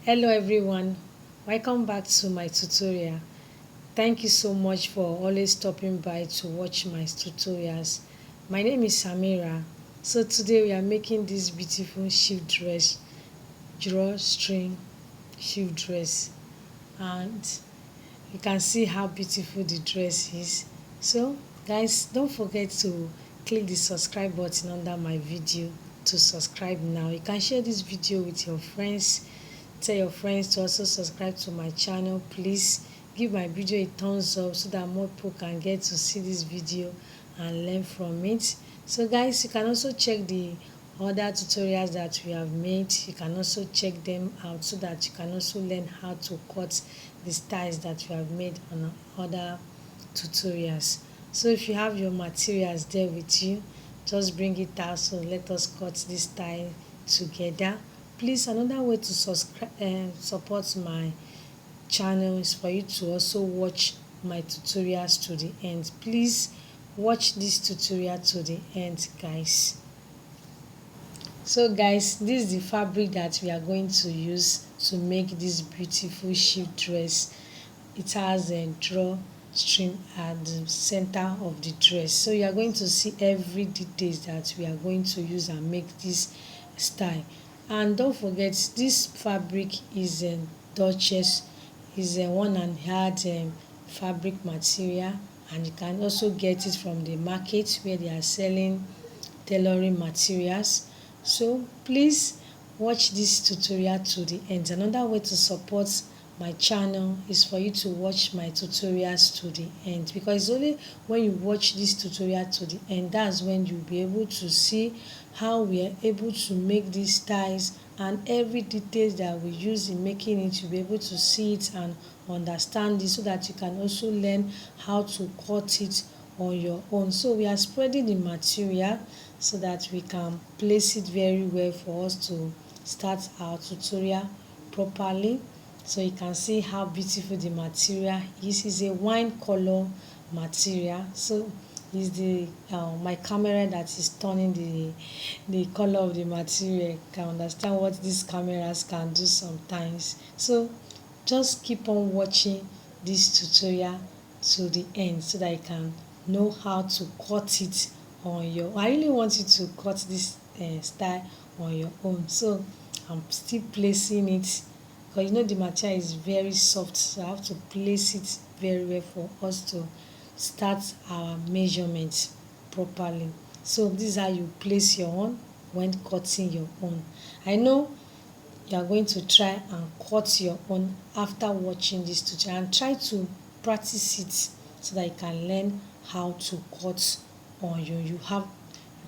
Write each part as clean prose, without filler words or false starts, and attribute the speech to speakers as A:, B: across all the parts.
A: Hello everyone, welcome back to my tutorial. Thank you so much for always stopping by to watch my tutorials. My name is Samira. So today we are making this beautiful shift dress, drawstring shift dress, and you can see how beautiful the dress is. So guys, don't forget to click the subscribe button under my video to subscribe now. You can share this video with your friends. Tell your friends to also subscribe to my channel. Please give my video a thumbs up so that more people can get to see this video and learn from it. So guys, you can also check the other tutorials that we have made. You can also check them out so that you can also learn how to cut the styles that we have made on other tutorials. So if you have your materials there with you, just bring it out, so let us cut this style together. Please, another way to subscribe support my channel is for you to also watch my tutorials to the end. Please watch this tutorial to the end, guys. So guys, this is the fabric that we are going to use to make this beautiful shift dress. It has a drawstring at the center of the dress, so you are going to see every details that we are going to use and make this style. And don't forget, this fabric is a Duchess, is a one and hard fabric material, and you can also get it from the market where they are selling tailoring materials. So please watch this tutorial to the end. Another way to support my channel is for you to watch my tutorials to the end, because it's only when you watch this tutorial to the end that's when you'll be able to see how we are able to make these styles, and every details that we use in making it, you'll be able to see it and understand it, so that you can also learn how to cut it on your own. So we are spreading the material so that we can place it very well for us to start our tutorial properly. So you can see how beautiful the material is. It's a wine color material. So it's the my camera that is turning the color of the material. You can understand what these cameras can do sometimes. So just keep on watching this tutorial to the end so that you can know how to cut it on your. I really want you to cut this style on your own. So I'm still placing it, because you know the material is very soft, so I have to place it very well for us to start our measurements properly. So this is how you place your own when cutting your own. I know you are going to try and cut your own after watching this tutorial, and try to practice it so that you can learn how to cut on you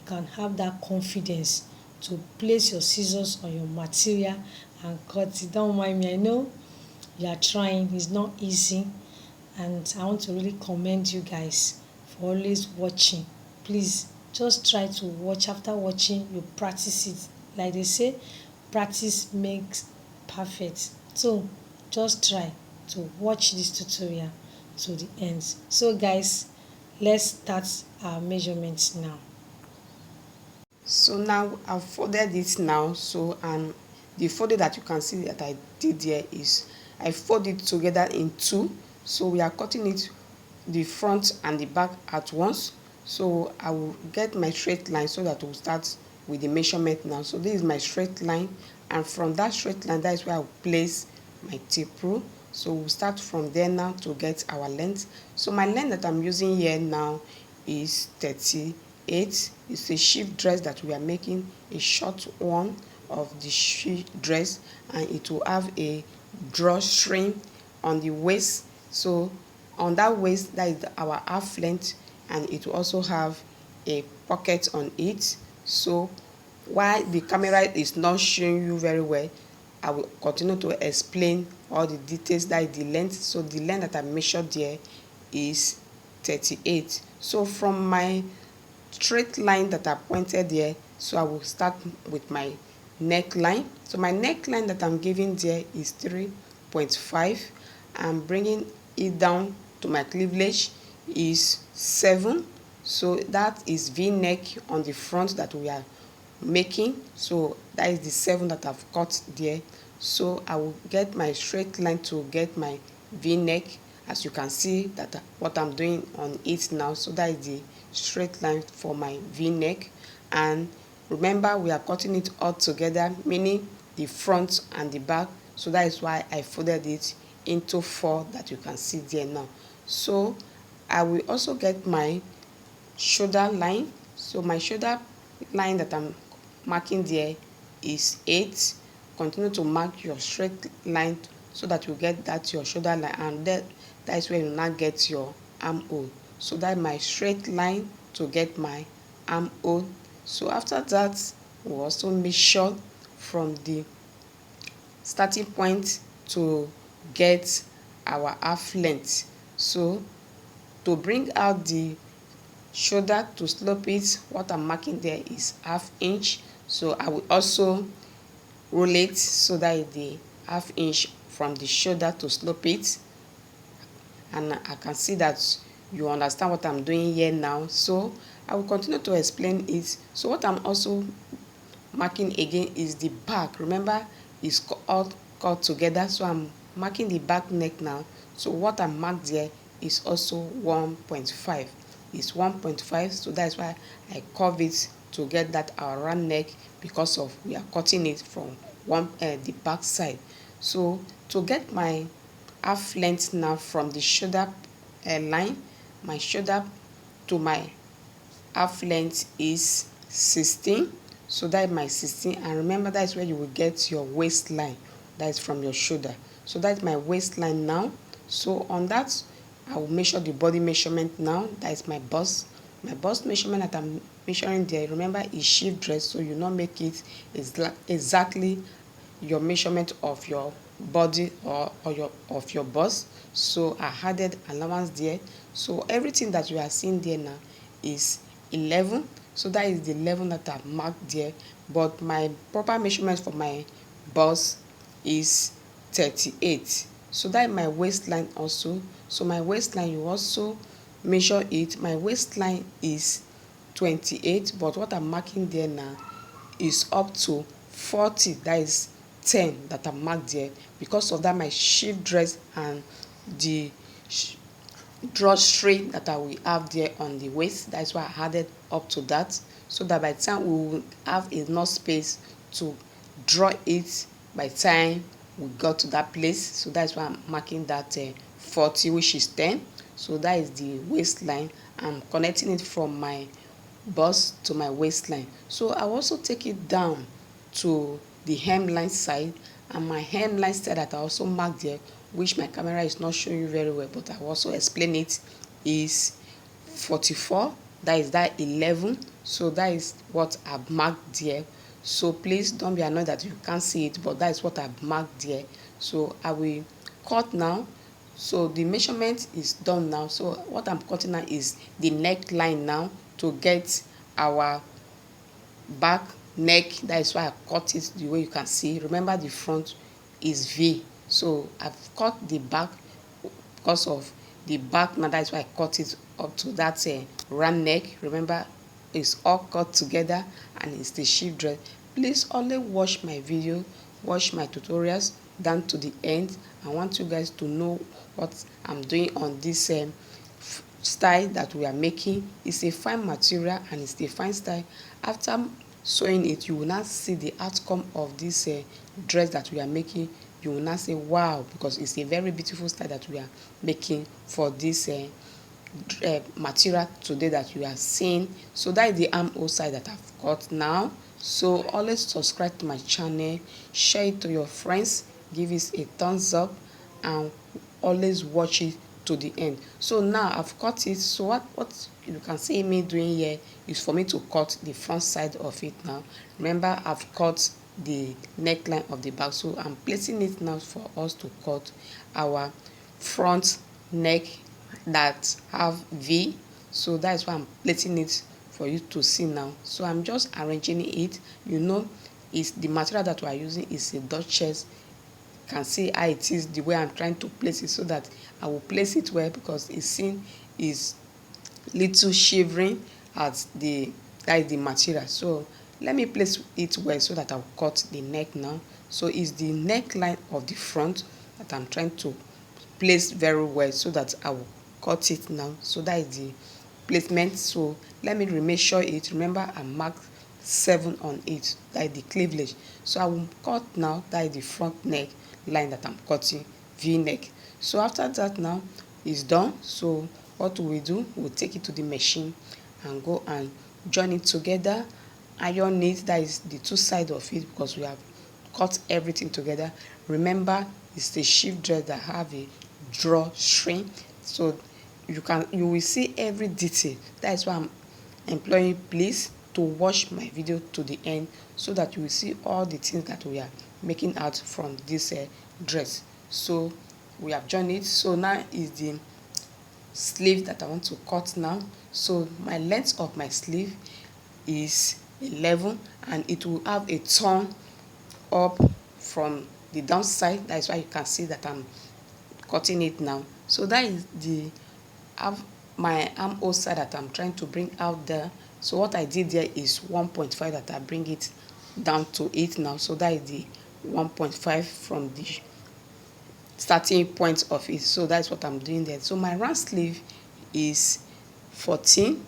A: can have that confidence to place your scissors on your material and cut it. Don't mind me, I know you are trying, it's not easy, and I want to really commend you guys for always watching. Please just try to watch. After watching, you practice it. Like they say, practice makes perfect. So just try to watch this tutorial to the end. So guys, let's start our measurements now.
B: So now I've folded it now. So and the folding that you can see that I did there is I fold it together in two. So we are cutting it the front and the back at once. So I will get my straight line so that we'll start with the measurement now. So this is my straight line, and from that straight line, that is where I will place my tape rule. So we'll start from there now to get our length. So my length that I'm using here now is 38. It's a shift dress that we are making, a short one of the shift dress, and it will have a drawstring on the waist. So on that waist, that is our half length, and it will also have a pocket on it. So while the camera is not showing you very well, I will continue to explain all the details. That is the length. So the length that I measured there is 38. So from my straight line that I pointed there, so I will start with my neckline. So my neckline that I'm giving there is 3.5. I'm bringing it down to my cleavage is 7. So that is V-neck on the front that we are making. So that is the 7 that I've cut there. So I will get my straight line to get my v-neck. As you can see that what I'm doing on it now, so that is the straight line for my v-neck. And remember, we are cutting it all together, meaning the front and the back, so that is why I folded it into 4 that you can see there now. So I will also get my shoulder line. So my shoulder line that I'm marking there is 8. Continue to mark your straight line so that you get that your shoulder line, and that is where you now get your armhole. So that my straight line to get my armhole. So after that, we we'll also measure from the starting point to get our half length. So to bring out the shoulder to slope it, what I'm marking there is 1/2 inch. So I will also roll it so that it's the 1/2 inch from the shoulder to slope it. And I can see that you understand what I'm doing here now. So I will continue to explain it. So what I'm also marking again is the back. Remember, it's all cut together, so I'm marking the back neck now. So what I marked there is also 1.5. It's 1.5, so that's why I curve it to get that our round neck, because of we are cutting it from the back side. So to get my half length now from the shoulder line, my shoulder to my half length is 16. So that is my 16, and remember that is where you will get your waistline, that is from your shoulder. So that's my waistline now. So on that, I will measure the body measurement now. That is my bust. My bust measurement that I'm measuring there, remember, is shift dress, so you not make it exactly your measurement of your body or your bust. So I added allowance there. So everything that you are seeing there now is 11. So that is the 11 that I've marked there. But my proper measurement for my bust is 38. So that is my waistline also. So my waistline, you also measure it. My waistline is 28, but what I'm marking there now is up to 40. That is 10 that I marked there. Because of that, my shift dress and the drawstring that I will have there on the waist, that's why I added up to that, so that by the time we will have enough space to draw it by the time we got to that place. So that's why I'm marking that 40, which is 10. So that is the waistline. I'm connecting it from my bust to my waistline. So I will also take it down to the hemline side, and my hemline side that I also marked there, which my camera is not showing you very well, but I will also explain it, is 44. That is that 11. So that is what I've marked there. So please don't be annoyed that you can't see it, but that is what I've marked there. So I will cut now. So the measurement is done now. So what I'm cutting now is the neckline now to get our back neck. That is why I cut it the way you can see. Remember, the front is V. So I've cut the back because of the back now. That is why I cut it up to that round neck. Remember, it's all cut together and it's the shift dress. Please always watch my video, watch my tutorials down to the end. I want you guys to know what I'm doing on this style that we are making. It's a fine material and it's a fine style. After sewing it, you will not see the outcome of this dress that we are making. You will not say wow, because it's a very beautiful style that we are making for this material today that you are seeing. So that is the armhole side that I've cut now. So always subscribe to my channel, share it to your friends, give it a thumbs up, and always watch it to the end. So now I've cut it. So what you can see me doing here is for me to cut the front side of it now. Remember, I've cut the neckline of the back, so I'm placing it now for us to cut our front neck that have V. So that's why I'm placing it for you to see now. So I'm just arranging it. You know, is the material that we are using is a Duchess. Can see how it is, the way I'm trying to place it, so that I will place it well, because it's seen is little shivering at the, that is the material. So let me place it well so that I'll cut the neck now. So it's the neckline of the front that I'm trying to place very well so that I will cut it now. So that is the placement. So let me measure it. Remember, I marked 7 on it, that is the cleavage. So I will cut now, that is the front neck line that I'm cutting, v-neck. So after that now is done. So what we do, we'll take it to the machine and go and join it together, iron it, that is the two sides of it, because we have cut everything together. Remember, it's the shift dress that have a drawstring, so you will see every detail. That is why I'm employing please to watch my video to the end, so that you will see all the things that we are making out from this dress. So we have joined it. So now is the sleeve that I want to cut now. So my length of my sleeve is 11, and it will have a turn up from the downside. That is why you can see that I'm cutting it now. So that is the my armhole side that I'm trying to bring out there. So what I did there is 1.5 that I bring it down to 8 now. So that is the 1.5 from the starting point of it. So that's what I'm doing there. So my round sleeve is 14,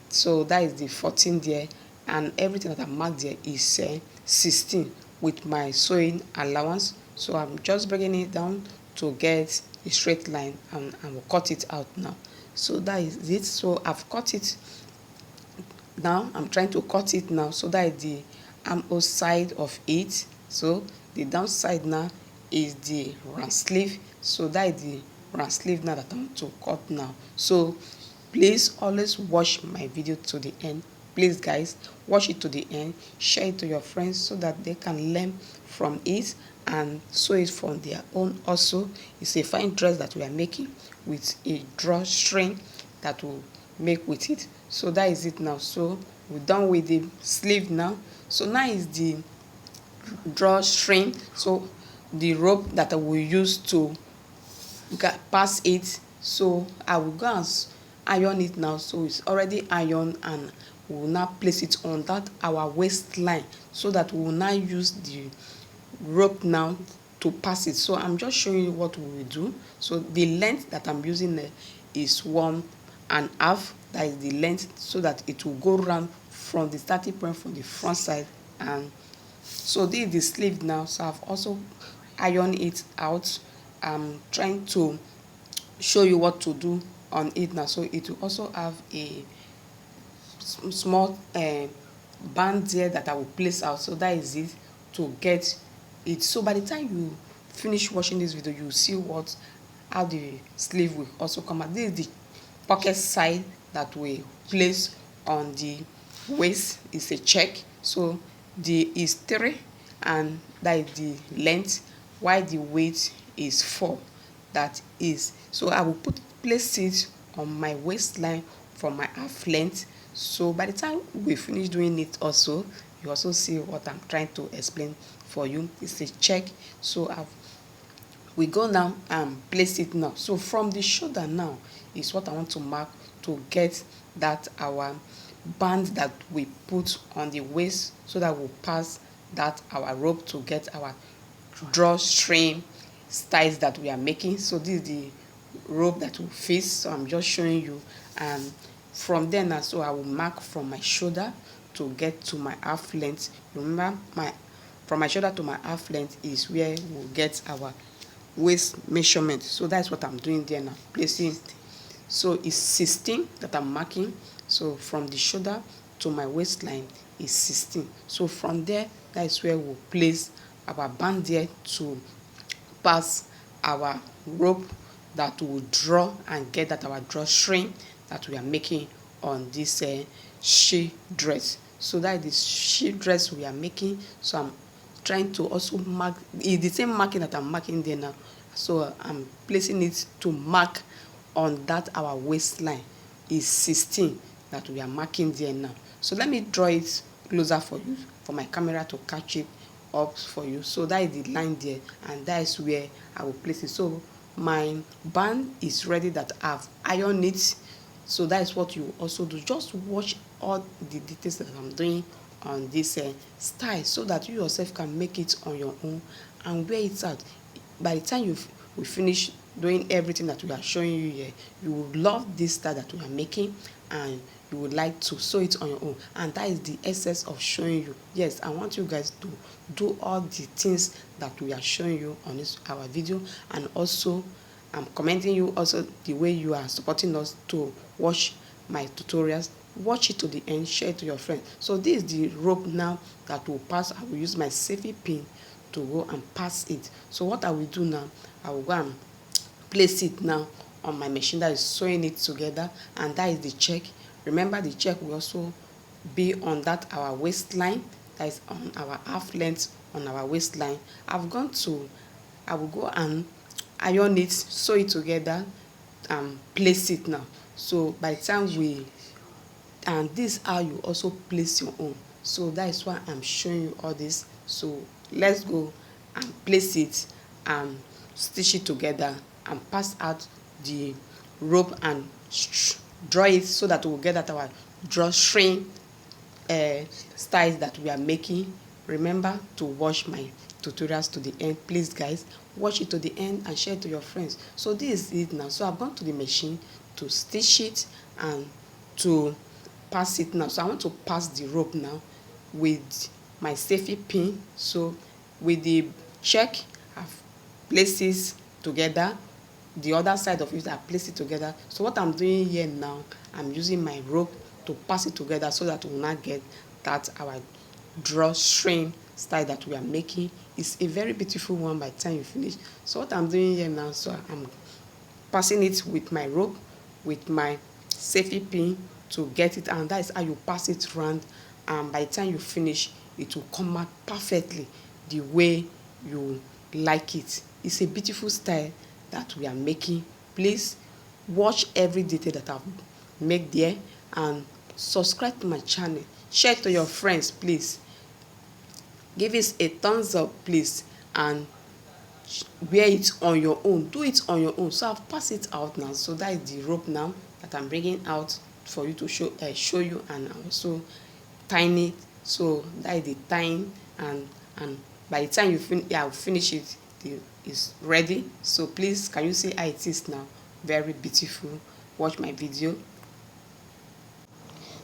B: so that is the 14 there, and everything that I marked there is 16 with my sewing allowance. So I'm just bringing it down to get a straight line, and I will cut it out now. So that is it. So I've cut it now. I'm trying to cut it now. So that is the armhole side of it. So the downside now is the round sleeve. So that is the round sleeve now that I want to cut now. So please always watch my video to the end. Please guys, watch it to the end, share it to your friends so that they can learn from it and sew it from their own also. It's a fine dress that we are making with a drawstring that we'll make with it. So that is it now. So we're done with the sleeve now. So now is the drawstring, so the rope that I will use to pass it. So I will go and iron it now. So it's already ironed, and we will now place it on that our waistline, so that we will now use the rope now to pass it. So I'm just showing you what we will do. So the length that I'm using is 1.5, that is the length, so that it will go round from the starting point from the front side. And so this is the sleeve now. So I've also ironed it out. I'm trying to show you what to do on it now. So it will also have a small band there that I will place out. So that is it to get it. So by the time you finish watching this video, you see how the sleeve will also come out. This is the pocket side that we place on the waist. Is a check. So the is 3, and that is the length, while the weight is 4. That is, so I will place it on my waistline for my half length. So by the time we finish doing it also, you also see what I'm trying to explain for you. It's a check. So we go now and place it now. So from the shoulder now is what I want to mark to get that our band that we put on the waist, so that we'll pass that our rope to get our drawstring styles that we are making. So this is the rope that will fit. So I'm just showing you, and from there now, so I will mark from my shoulder to get to my half length. Remember, from my shoulder to my half length is where we'll get our waist measurement. So that's what I'm doing there now, placing. So it's 16 that I'm marking. So from the shoulder to my waistline is 16. So from there, that is where we'll place our band there to pass our rope that will draw and get that our drawstring that we are making on this she dress. So that is the she dress we are making. So I'm trying to also mark, it's the same marking that I'm marking there now. So I'm placing it to mark on that our waistline is 16 that we are marking there now. So let me draw it closer for you, for my camera to catch it up for you. So that is the line there, and that is where I will place it. So my band is ready that I've ironed it. So that is what you also do. Just watch all the details that I'm doing on this style, so that you yourself can make it on your own and wear it out. By the time we finish doing everything that we are showing you here, you will love this style that we are making, and you would like to sew it on your own. And that is the essence of showing you. Yes, I want you guys to do all the things that we are showing you on this our video. And also I'm commending you also the way you are supporting us to watch my tutorials. Watch it to the end, share it to your friends. So this is the rope now that will pass. I will use my safety pin to go and pass it. So what I will do now, I will go and place it now on my machine that is sewing it together, and that is the check. Remember, the check will also be on that our waistline, that is on our half length on our waistline. I will go and iron it, sew it together, and place it now. So by the time and this how you also place your own. So that is why I'm showing you all this. So let's go and place it and stitch it together and pass out the rope and draw it, so that we'll get at our drawstring styles that we are making. Remember to watch my tutorials to the end, please guys. Watch it to the end and share it to your friends. So this is it now. So I've gone to the machine to stitch it and to pass it now. So I want to pass the rope now with my safety pin. So with the check, I've placed it together. The other side of it, I place it together. So what I'm doing here now, I'm using my rope to pass it together, so that we will not get that our drawstring style that we are making. It's a very beautiful one by the time you finish. So what I'm doing here now, so I'm passing it with my rope, with my safety pin to get it, and that is how you pass it around. And by the time you finish, it will come out perfectly the way you like it. It's a beautiful style that we are making. Please watch every detail that I've made there, and subscribe to my channel. Share it to your friends, please. Give it a thumbs up, please, and wear it on your own. Do it on your own. So I've passed it out now. So that is the rope now that I'm bringing out for you to show you, and also tying it. So that is the tying, and by the time I'll finish it, it's ready. So please, can you see how it is now? Very beautiful. Watch my video.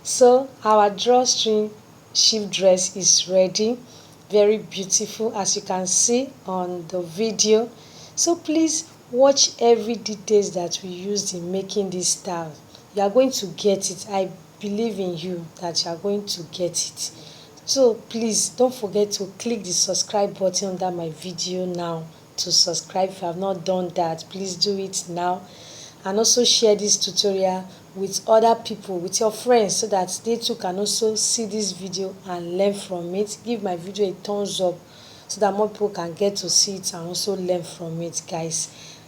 A: So our drawstring shift dress is ready. Very beautiful, as you can see on the video. So please watch every details that we used in making this style. You are going to get it. I believe in you that you are going to get it. So please don't forget to click the subscribe button under my video now to subscribe. If you have not done that, please do it now. And also share this tutorial with other people, with your friends, so that they too can also see this video and learn from it. Give my video a thumbs up so that more people can get to see it and also learn from it, guys.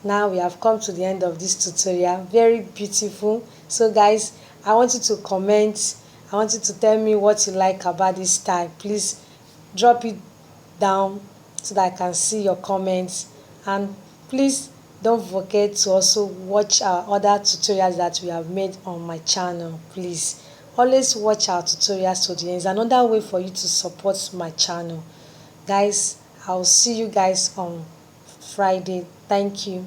A: Now we have come to the end of this tutorial. Very beautiful. So guys, I want you to comment. I want you to tell me what you like about this style. Please drop it down so that I can see your comments. And please don't forget to also watch our other tutorials that we have made on my channel. Please always watch our tutorials to the end. It's another way for you to support my channel. Guys, I'll see you guys on Friday. Thank you.